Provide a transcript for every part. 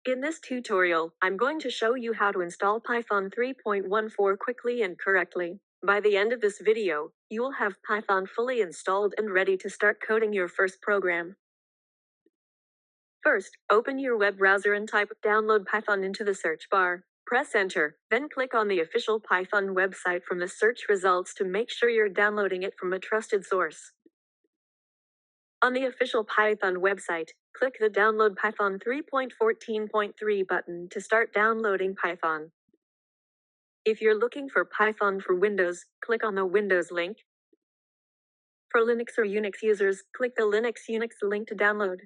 In this tutorial, I'm going to show you how to install Python 3.14 quickly and correctly. By the end of this video, you will have Python fully installed and ready to start coding your first program. First, open your web browser and type "download Python" into the search bar. Press enter, then click on the official Python website from the search results to make sure you're downloading it from a trusted source. On the official Python website, click the Download Python 3.14.3 button to start downloading Python. If you're looking for Python for Windows, click on the Windows link. For Linux or Unix users, click the Linux/Unix link to download.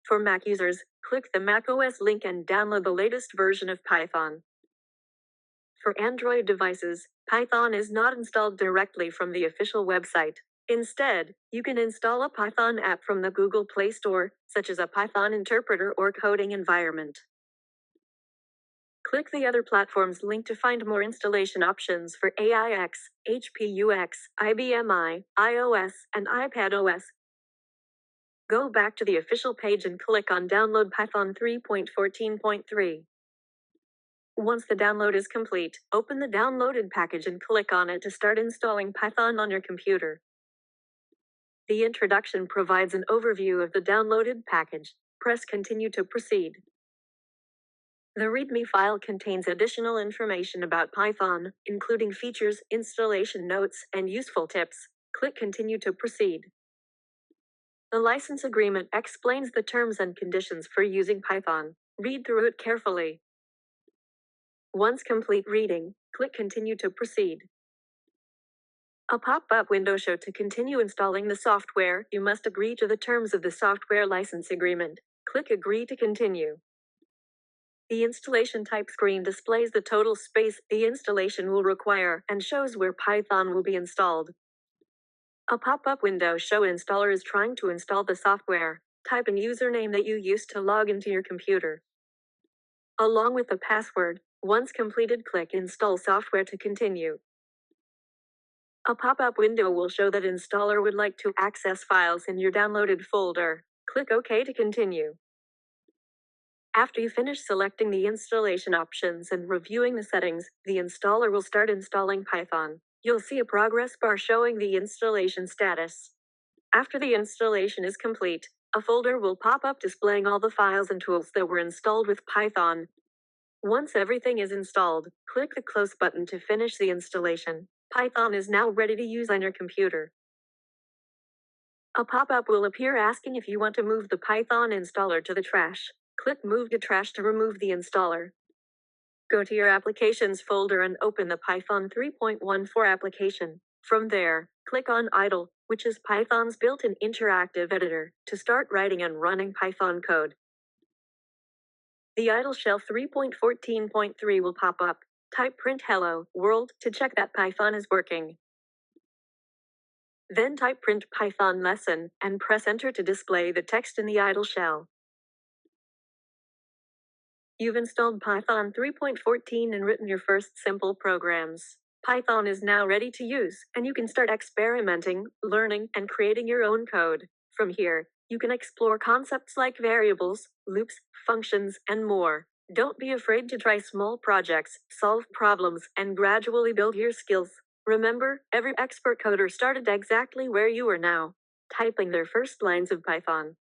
For Mac users, click the macOS link and download the latest version of Python. For Android devices, Python is not installed directly from the official website. Instead, you can install a Python app from the Google Play Store, such as a Python interpreter or coding environment. Click the other platforms link to find more installation options for AIX, HPUX, IBM i, iOS, and iPadOS. Go back to the official page and click on Download Python 3.14.3. Once the download is complete, open the downloaded package and click on it to start installing Python on your computer. The introduction provides an overview of the downloaded package. Press Continue to proceed. The README file contains additional information about Python, including features, installation notes, and useful tips. Click Continue to proceed. The license agreement explains the terms and conditions for using Python. Read through it carefully. Once complete reading, click Continue to proceed. A pop-up window shows to continue installing the software. You must agree to the terms of the software license agreement. Click Agree to continue. The installation type screen displays the total space the installation will require and shows where Python will be installed. A pop-up window shows installer is trying to install the software. Type in username that you used to log into your computer, along with the password. Once completed, click Install Software to continue. A pop-up window will show that installer would like to access files in your downloaded folder. Click OK to continue. After you finish selecting the installation options and reviewing the settings, the installer will start installing Python. You'll see a progress bar showing the installation status. After the installation is complete, a folder will pop up displaying all the files and tools that were installed with Python. Once everything is installed, click the Close button to finish the installation. Python is now ready to use on your computer. A pop-up will appear asking if you want to move the Python installer to the trash. Click Move to Trash to remove the installer. Go to your Applications folder and open the Python 3.14 application. From there, click on Idle, which is Python's built-in interactive editor, to start writing and running Python code. The idle shell 3.14.3 will pop up. Type print hello world to check that Python is working. Then type print Python lesson and press enter to display the text in the idle shell. You've installed Python 3.14 and written your first simple programs. Python is now ready to use, and you can start experimenting, learning, and creating your own code. From here, you can explore concepts like variables, loops, functions, and more. Don't be afraid to try small projects, solve problems, and gradually build your skills. Remember, every expert coder started exactly where you are now, typing their first lines of Python.